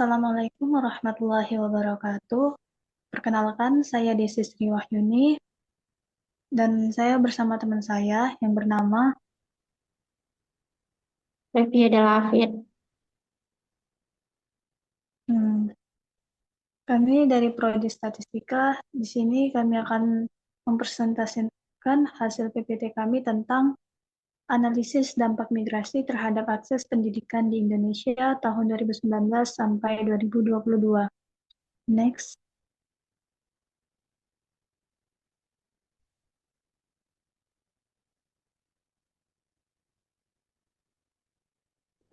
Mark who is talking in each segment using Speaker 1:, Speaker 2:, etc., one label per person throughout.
Speaker 1: Assalamualaikum warahmatullahi wabarakatuh. Perkenalkan, saya Desi Sri Wahyuni, dan saya bersama teman saya yang bernama
Speaker 2: Revia Delafit.
Speaker 1: hmm, kami dari Prodi Statistika. Di sini kami akan mempresentasikan hasil PPT kami tentang analisis dampak migrasi terhadap akses pendidikan di Indonesia tahun 2019 sampai 2022. Next.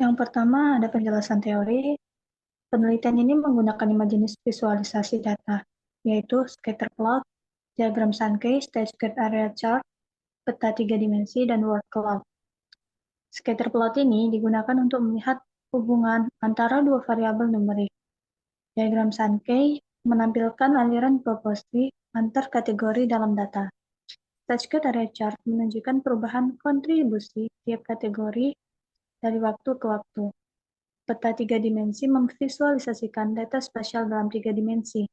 Speaker 1: Yang pertama ada penjelasan teori. Penelitian ini menggunakan 5 jenis visualisasi data, yaitu scatter plot, diagram Sankey, stage-gate area chart, peta 3 dimensi, dan word cloud. Scatter plot ini digunakan untuk melihat hubungan antara dua variabel numerik. Diagram Sankey menampilkan aliran proporsi antar kategori dalam data. Stage-gate area chart menunjukkan perubahan kontribusi tiap kategori dari waktu ke waktu. Peta 3 dimensi memvisualisasikan data spasial dalam 3 dimensi,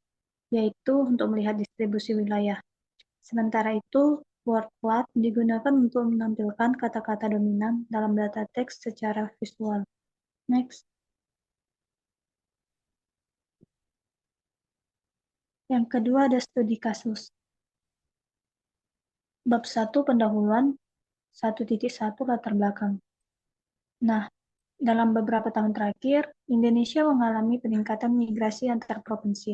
Speaker 1: yaitu untuk melihat distribusi wilayah. Sementara itu, word cloud digunakan untuk menampilkan kata-kata dominan dalam data teks secara visual. Next. Yang kedua ada studi kasus. Bab 1 pendahuluan 1.1 latar belakang. Nah, dalam beberapa tahun terakhir, Indonesia mengalami peningkatan migrasi antar provinsi,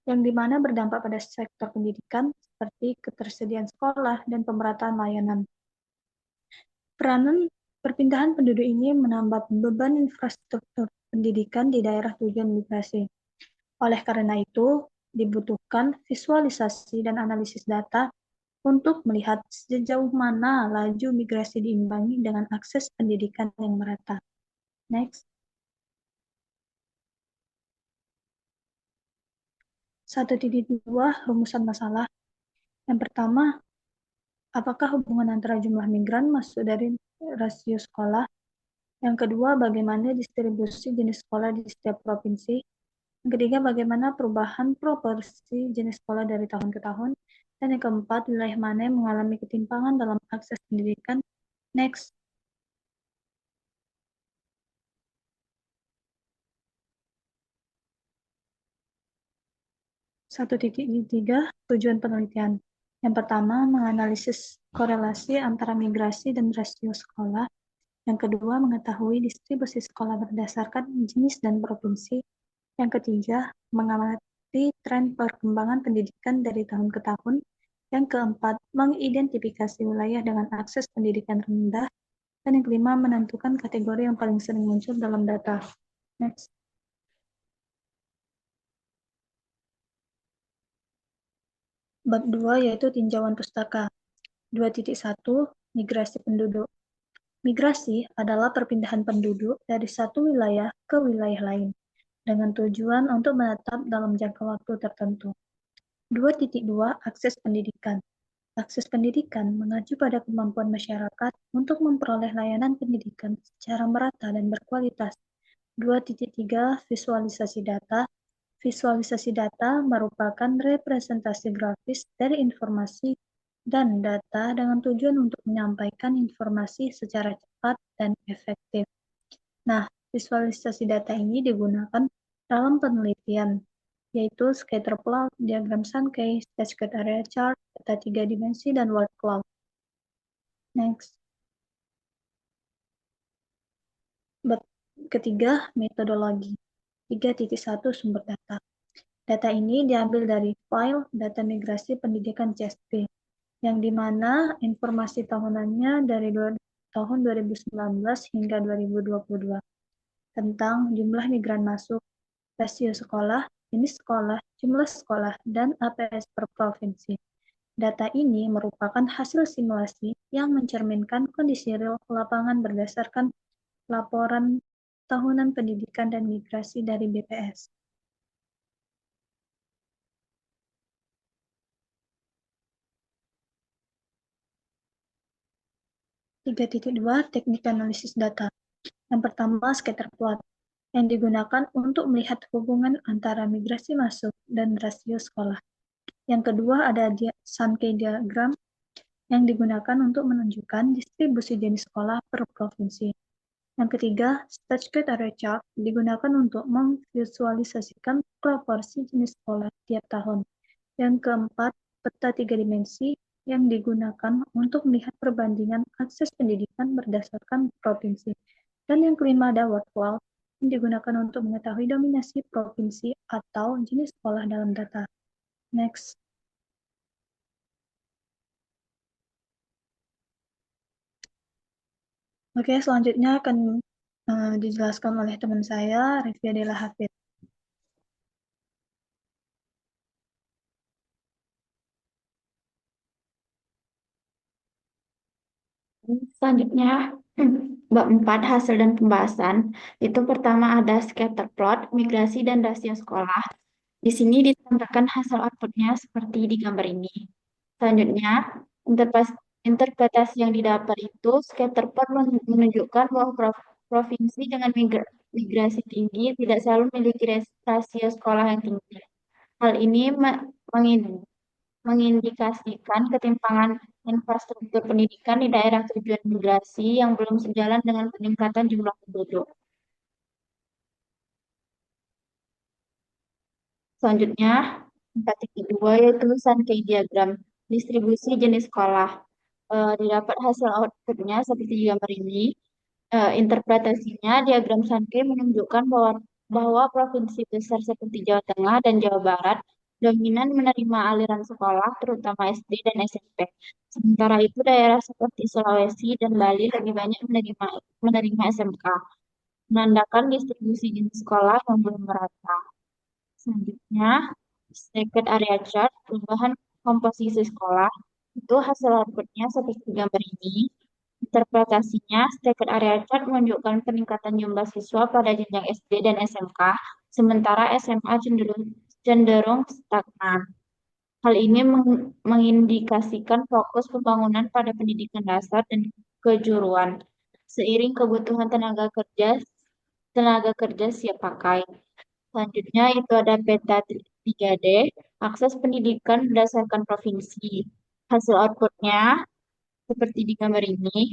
Speaker 1: yang dimana berdampak pada sektor pendidikan seperti ketersediaan sekolah dan pemerataan layanan. Peranan perpindahan penduduk ini menambah beban infrastruktur pendidikan di daerah tujuan migrasi. Oleh karena itu, dibutuhkan visualisasi dan analisis data untuk melihat sejauh mana laju migrasi diimbangi dengan akses pendidikan yang merata. Next. 1.2 rumusan masalah. Yang pertama, apakah hubungan antara jumlah migran masuk dari rasio sekolah? Yang kedua, bagaimana distribusi jenis sekolah di setiap provinsi? Yang ketiga, bagaimana perubahan proporsi jenis sekolah dari tahun ke tahun? Dan yang keempat, wilayah mana yang mengalami ketimpangan dalam akses pendidikan? Next. Satu titik tiga, tujuan penelitian. Yang pertama, menganalisis korelasi antara migrasi dan rasio sekolah. Yang kedua, mengetahui distribusi sekolah berdasarkan jenis dan provinsi. Yang ketiga, mengamati tren perkembangan pendidikan dari tahun ke tahun. Yang keempat, mengidentifikasi wilayah dengan akses pendidikan rendah. Dan yang kelima, menentukan kategori yang paling sering muncul dalam data. Next. Bab 2 yaitu tinjauan pustaka. 2.1 Migrasi penduduk. Migrasi adalah perpindahan penduduk dari satu wilayah ke wilayah lain dengan tujuan untuk menetap dalam jangka waktu tertentu. 2.2 Akses pendidikan. Akses pendidikan mengacu pada kemampuan masyarakat untuk memperoleh layanan pendidikan secara merata dan berkualitas. 2.3 Visualisasi data. Visualisasi data merupakan representasi grafis dari informasi dan data dengan tujuan untuk menyampaikan informasi secara cepat dan efektif. Nah, visualisasi data ini digunakan dalam penelitian, yaitu scatter plot, diagram Sankey, stage-gate area chart, peta 3 dimensi, dan word cloud. Next. Ketiga, metodologi. 3.1 Sumber data. Data ini diambil dari file data migrasi pendidikan CSP, yang dimana informasi tahunannya dari tahun 2019 hingga 2022 tentang jumlah migran masuk, rasio sekolah, jenis sekolah, jumlah sekolah, dan APS per provinsi. Data ini merupakan hasil simulasi yang mencerminkan kondisi real lapangan berdasarkan laporan tahunan pendidikan dan migrasi dari BPS. 3.2 Teknik analisis data. Yang pertama, scatter plot. yang digunakan untuk melihat hubungan antara migrasi masuk dan rasio sekolah. Yang kedua ada Sankey diagram yang digunakan untuk menunjukkan distribusi jenis sekolah per provinsi. Yang ketiga, Stage Area Chart digunakan untuk memvisualisasikan proporsi jenis sekolah tiap tahun. Yang keempat, peta 3 dimensi yang digunakan untuk melihat perbandingan akses pendidikan berdasarkan provinsi. Dan yang kelima ada word cloud yang digunakan untuk mengetahui dominasi provinsi atau jenis sekolah dalam data. Next. Oke, selanjutnya akan dijelaskan oleh teman saya, Revia Della Hafid.
Speaker 2: Selanjutnya, bab 4 hasil dan pembahasan. Itu pertama ada scatter plot, migrasi dan rasio sekolah. Di sini ditambahkan hasil outputnya seperti di gambar ini. Selanjutnya, interpretasi yang didapat itu scatter plot menunjukkan bahwa provinsi dengan migrasi tinggi tidak selalu memiliki rasio sekolah yang tinggi. Hal ini mengindikasikan ketimpangan infrastruktur pendidikan di daerah tujuan migrasi yang belum sejalan dengan peningkatan jumlah penduduk. Selanjutnya, 4.2 yaitu Sankey diagram, distribusi jenis sekolah. Didapat hasil outputnya seperti di gambar ini. Interpretasinya, diagram Sankey menunjukkan bahwa provinsi besar seperti Jawa Tengah dan Jawa Barat dominan menerima aliran sekolah, terutama SD dan SMP. Sementara itu, daerah seperti Sulawesi dan Bali lebih banyak menerima SMK, menandakan distribusi jenis sekolah yang belum merata. Selanjutnya, Stacked Area Chart, perubahan komposisi sekolah. Itu hasil outputnya seperti gambar ini. Interpretasinya, Stacked Area Chart menunjukkan peningkatan jumlah siswa pada jenjang SD dan SMK, sementara SMA cenderung stagnan. Hal ini mengindikasikan fokus pembangunan pada pendidikan dasar dan kejuruan, seiring kebutuhan tenaga kerja siap pakai. Selanjutnya itu ada peta 3D, akses pendidikan berdasarkan provinsi. Hasil outputnya seperti di gambar ini.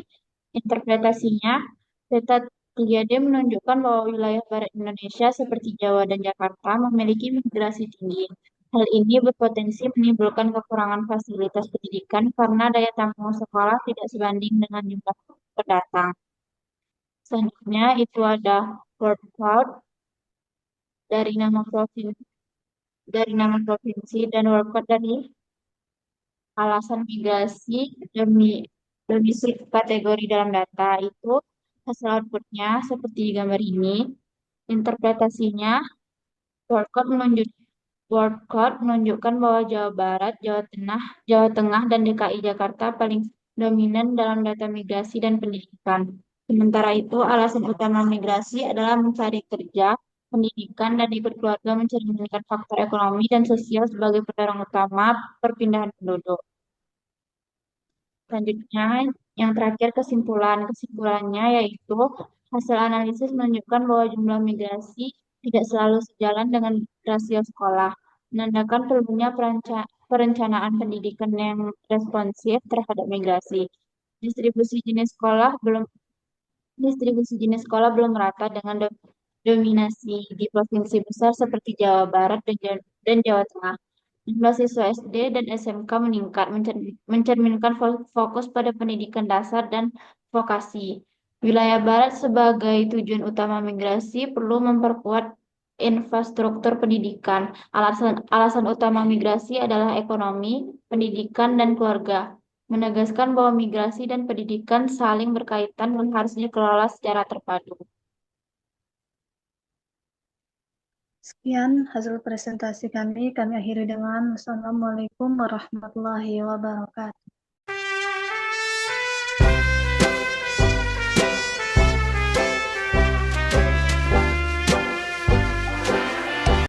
Speaker 2: Interpretasinya, peta 3D menunjukkan bahwa wilayah barat Indonesia seperti Jawa dan Jakarta memiliki migrasi tinggi. Hal ini berpotensi menimbulkan kekurangan fasilitas pendidikan karena daya tampung sekolah tidak sebanding dengan jumlah pendatang. Selanjutnya itu ada word cloud dari nama provinsi dan workout dari alasan migrasi demi domisili kategori dalam data itu hasil outputnya seperti di gambar ini. Interpretasinya, workout menunjukkan bahwa Jawa Barat, Jawa Tengah, dan DKI Jakarta paling dominan dalam data migrasi dan pendidikan. Sementara itu, alasan utama migrasi adalah mencari kerja, pendidikan, dan ikut keluarga mencerminkan faktor ekonomi dan sosial sebagai pendorong utama perpindahan penduduk. Selanjutnya, yang terakhir kesimpulan. Kesimpulannya yaitu hasil analisis menunjukkan bahwa jumlah migrasi tidak selalu sejalan dengan rasio sekolah, menandakan perlunya perencanaan pendidikan yang responsif terhadap migrasi. Distribusi jenis sekolah belum Distribusi jenis sekolah belum merata dengan dominasi di provinsi besar seperti Jawa Barat dan Jawa Tengah. Jumlah siswa SD dan SMK meningkat, mencerminkan fokus pada pendidikan dasar dan vokasi. Wilayah Barat sebagai tujuan utama migrasi perlu memperkuat infrastruktur pendidikan. Alasan utama migrasi adalah ekonomi, pendidikan, dan keluarga, menegaskan bahwa migrasi dan pendidikan saling berkaitan dan harus dikelola secara terpadu.
Speaker 1: Sekian hasil presentasi kami. Kami akhiri dengan Wassalamualaikum warahmatullahi wabarakatuh.